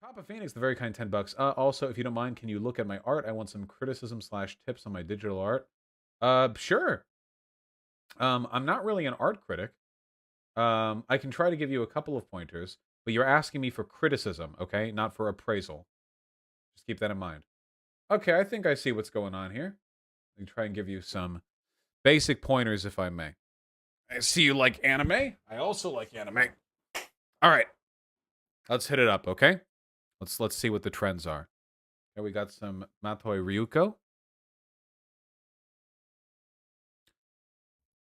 Papa Phoenix, the very kind 10 bucks. Also, if you don't mind, can you look at my art? I want some criticism slash tips on my digital art. Sure. I'm not really an art critic. I can try to give you a couple of pointers, but you're asking me for criticism, okay? Not for appraisal. Just keep that in mind. Okay, I think I see what's going on here. Let me try and give you some basic pointers, if I may. I see you like anime. I also like anime. All right, let's hit it up, okay? Let's see what the trends are. Okay, we got some Matoi Ryuko.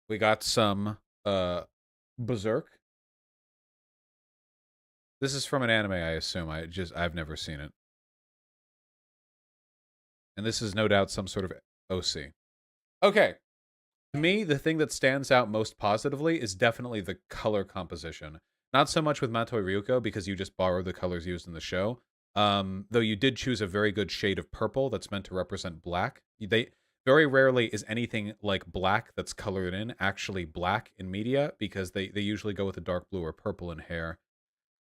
We got some Berserk. This is from an anime, I assume. I've never seen it. And this is no doubt some sort of OC. Okay. To me, the thing that stands out most positively is definitely the color composition. Not so much with Matoi Ryuko, because you just borrowed the colors used in the show. Though you did choose a very good shade of purple that's meant to represent black. They very rarely is anything like black that's colored in actually black in media, because they usually go with a dark blue or purple in hair.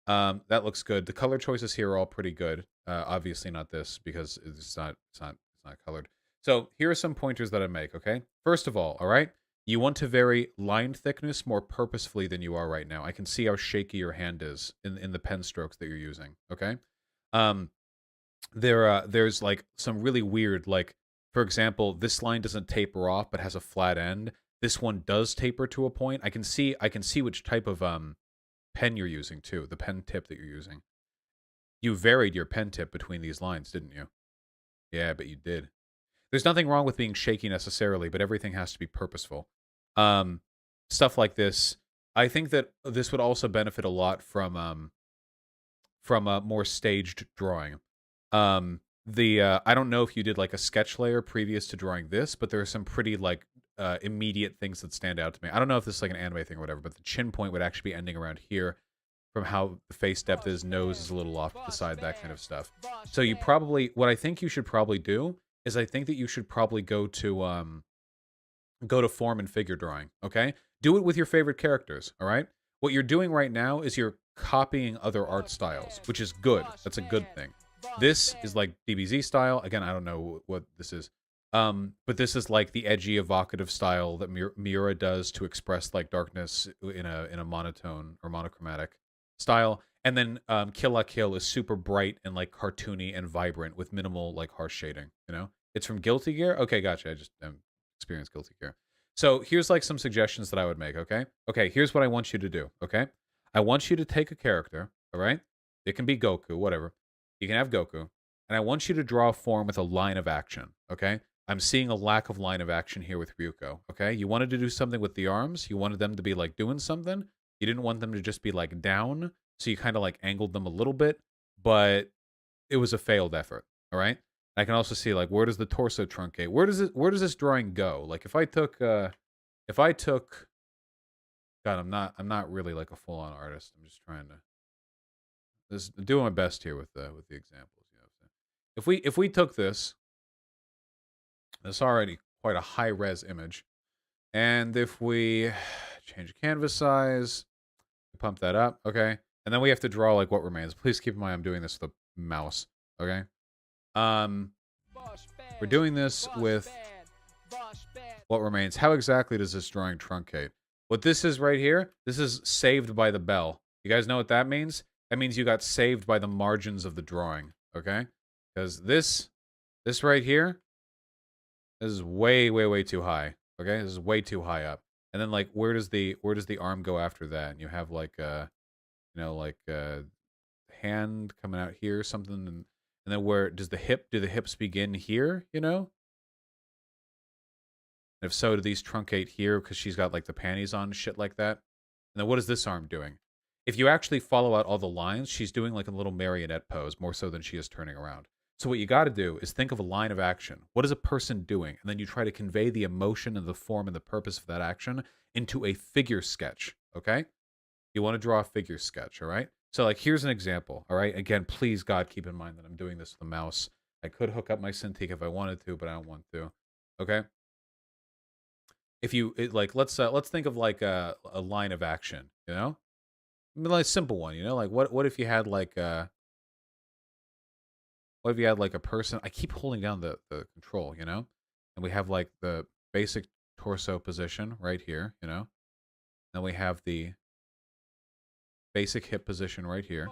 That looks good. The color choices here are all pretty good. Obviously not this, because it's not colored. So here are some pointers that I make, okay? First of all right? You want to vary line thickness more purposefully than you are right now. I can see how shaky your hand is in the pen strokes that you're using, okay? There's like some really weird, like, for example, this line doesn't taper off but has a flat end. This one does taper to a point. I can see which type of pen you're using too, the pen tip that you're using. You varied your pen tip between these lines, didn't you? Yeah, but you did. There's nothing wrong with being shaky necessarily, but everything has to be purposeful. Stuff like this. I think that this would also benefit a lot from a more staged drawing. I don't know if you did like a sketch layer previous to drawing this, but there are some pretty like immediate things that stand out to me. I don't know if this is like an anime thing or whatever, but the chin point would actually be ending around here from how the face depth is, nose is a little off to the side, that kind of stuff. So you probably, what I think you should probably do is I think that you should probably go to form and figure drawing, okay? Do it with your favorite characters, all right? What you're doing right now is you're copying other art styles, which is good. That's a good thing. This is like DBZ style. Again, I don't know what this is. But this is like the edgy, evocative style that Miura does to express like darkness in a monotone or monochromatic style. And then Kill La Kill is super bright and like cartoony and vibrant with minimal like harsh shading, you know? It's from Guilty Gear? Okay, gotcha. I just experienced Guilty Gear. So here's like some suggestions that I would make, okay? Okay, here's what I want you to do, okay? I want you to take a character, all right? It can be Goku, whatever. You can have Goku. And I want you to draw a form with a line of action, okay? I'm seeing a lack of line of action here with Ryuko, okay? You wanted to do something with the arms. You wanted them to be like doing something. You didn't want them to just be like down. So you kind of like angled them a little bit, but it was a failed effort, all right? I can also see like, where does the torso truncate? Where does this drawing go? Like if I took God, I'm not really like a full-on artist. I'm just trying to doing my best here with the examples, you know what I'm saying? If we took this, it's already quite a high-res image. And if we change the canvas size, pump that up, okay? And then we have to draw like what remains. Please keep in mind I'm doing this with the mouse, okay? We're doing this with what remains. How exactly does this drawing truncate? What this is right here, this is saved by the bell. You guys know what that means? That means you got saved by the margins of the drawing, okay? Because this right here, this is way, way, way too high, okay? This is way too high up. And then like, where does the arm go after that? And you have like you know, like hand coming out here, something, and then where does the hips begin here, you know? And if so, do these truncate here because she's got like the panties on, shit like that? And then what is this arm doing? If you actually follow out all the lines, she's doing like a little marionette pose, more so than she is turning around. So what you got to do is think of a line of action. What is a person doing? And then you try to convey the emotion and the form and the purpose of that action into a figure sketch, okay? You want to draw a figure sketch, all right? So like here's an example, all right? Again, please God, keep in mind that I'm doing this with a mouse. I could hook up my Cintiq if I wanted to, but I don't want to. Okay? If you like let's think of like a line of action, you know? I mean, like a simple one, you know? Like what if you had like What if you had like a person? I keep holding down the control, you know? And we have like the basic torso position right here, you know? Then we have the basic hip position right here. A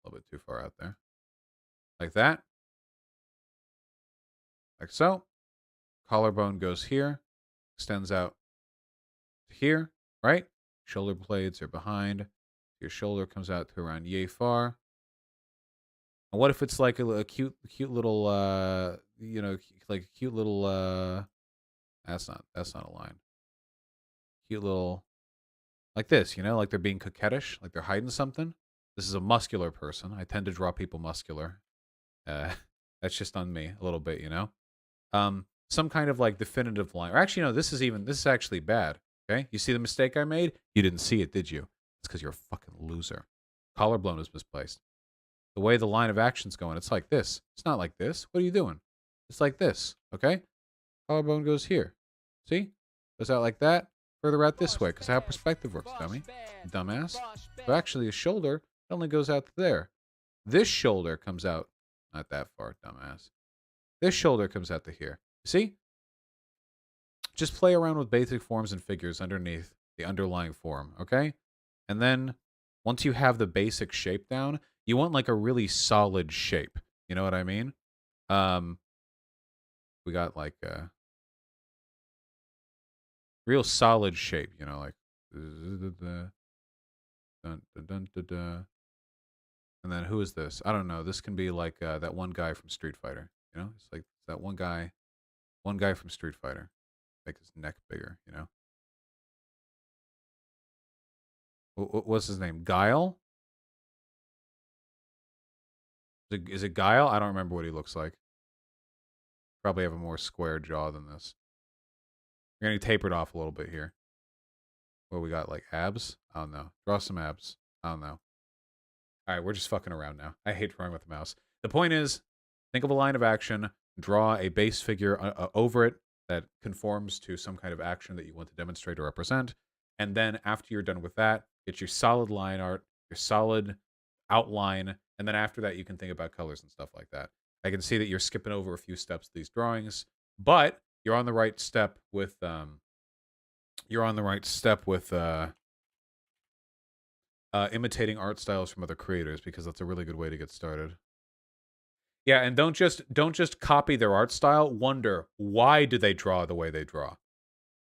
little bit too far out there. Like that. Like so. Collarbone goes here. Extends out to here, right? Shoulder blades are behind. Your shoulder comes out to around yay far. And what if it's like a cute little, you know, like a cute little, that's not a line. Cute little, like this, you know, like they're being coquettish, like they're hiding something. This is a muscular person. I tend to draw people muscular. That's just on me a little bit, you know. Some kind of like definitive line. Or actually, no, this is actually bad. Okay, you see the mistake I made? You didn't see it, did you? It's because you're a fucking loser. Collarbone is misplaced. The way the line of action's going, it's like this. It's not like this. What are you doing? It's like this. Okay, collarbone goes here. See? Goes out like that. Further out this way, because how perspective works, dumbass. So actually, the shoulder only goes out to there. This shoulder comes out, not that far, dumbass. This shoulder comes out to here. See? Just play around with basic forms and figures underneath the underlying form, okay? And then once you have the basic shape down, you want like a really solid shape. You know what I mean? We got like a real solid shape, you know, like and then who is this? I don't know. This can be like that one guy from Street Fighter, you know? It's like that one guy from Street Fighter. Make his neck bigger, you know? What's his name? Guile? Is it Guile? I don't remember what he looks like. Probably have a more square jaw than this. We're getting tapered off a little bit here. What we got, like abs? I don't know. Draw some abs. I don't know. All right, we're just fucking around now. I hate drawing with the mouse. The point is, think of a line of action, draw a base figure over it that conforms to some kind of action that you want to demonstrate or represent. And then after you're done with that, get your solid line art, your solid outline, and then after that, you can think about colors and stuff like that. I can see that you're skipping over a few steps of these drawings, but you're on the right step with imitating art styles from other creators, because that's a really good way to get started. Yeah, and don't just copy their art style. Wonder, why do they draw the way they draw?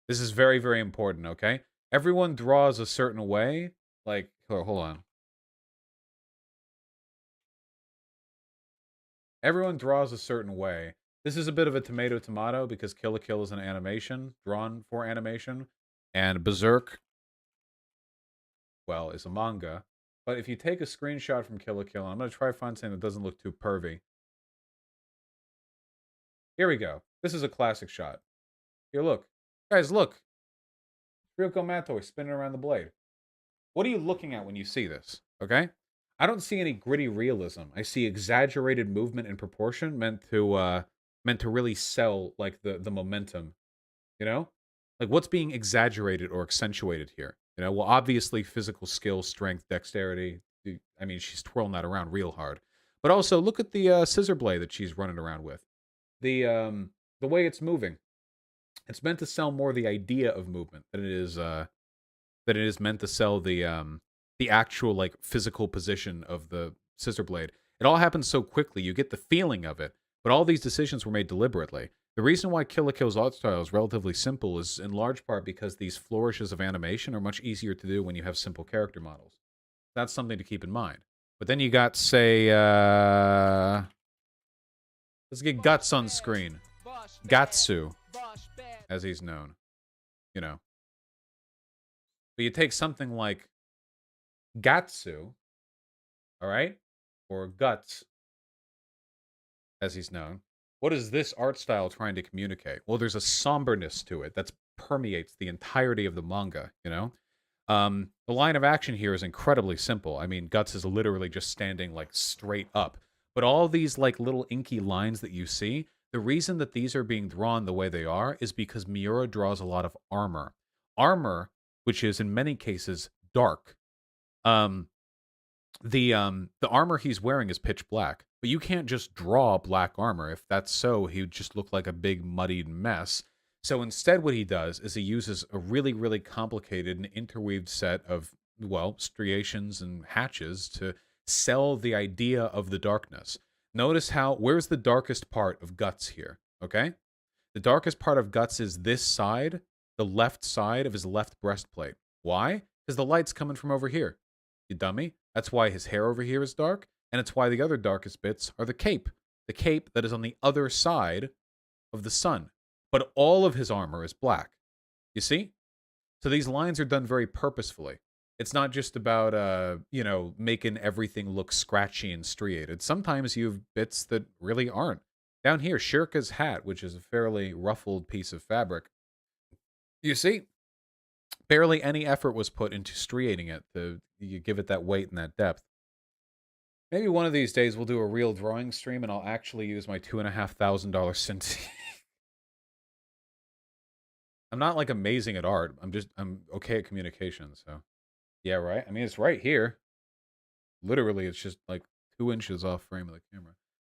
This is very, very important, okay? Everyone draws a certain way. Like, hold on. Everyone draws a certain way. This is a bit of a tomato because Kill la Kill is an animation, drawn for animation, and Berserk, well, is a manga. But if you take a screenshot from Kill la Kill, I'm going to try to find something that doesn't look too pervy. Here we go. This is a classic shot. Here, look. Guys, look. Ryoko Matoi spinning around the blade. What are you looking at when you see this? Okay? I don't see any gritty realism. I see exaggerated movement and proportion meant to really sell like the momentum. You know? Like, what's being exaggerated or accentuated here? You know, well, obviously physical skill, strength, dexterity. I mean, she's twirling that around real hard. But also, look at the scissor blade that she's running around with. The way it's moving. It's meant to sell more the idea of movement than it is meant to sell the actual like physical position of the scissor blade. It all happens so quickly, you get the feeling of it, but all these decisions were made deliberately. The reason why Kill la Kill's art style is relatively simple is in large part because these flourishes of animation are much easier to do when you have simple character models. That's something to keep in mind. But then you got, say, let's get Guts on screen. Gatsu, as he's known. You know. But you take something like Gatsu, all right? Or Guts, as he's known. What is this art style trying to communicate? Well, there's a somberness to it that permeates the entirety of the manga, you know? The line of action here is incredibly simple. I mean, Guts is literally just standing, like, straight up. But all these, like, little inky lines that you see, the reason that these are being drawn the way they are is because Miura draws a lot of armor. Armor, which is, in many cases, dark. The armor he's wearing is pitch black, but you can't just draw black armor. If that's so, he would just look like a big muddied mess. So instead, what he does is he uses a really, really complicated and interweaved set of, well, striations and hatches to sell the idea of the darkness. Notice how, where's the darkest part of Guts here? Okay? The darkest part of Guts is this side, the left side of his left breastplate. Why? Because the light's coming from over here. You dummy. That's why his hair over here is dark, and it's why the other darkest bits are the cape. The cape that is on the other side of the sun. But all of his armor is black. You see? So these lines are done very purposefully. It's not just about, making everything look scratchy and striated. Sometimes you have bits that really aren't. Down here, Shirka's hat, which is a fairly ruffled piece of fabric. You see? Barely any effort was put into striating it to give it that weight and that depth. Maybe one of these days we'll do a real drawing stream and I'll actually use my $2,500 Cintiq. I'm not like amazing at art. I'm okay at communication, so. Yeah, right? I mean, it's right here. Literally, it's just like 2 inches off frame of the camera.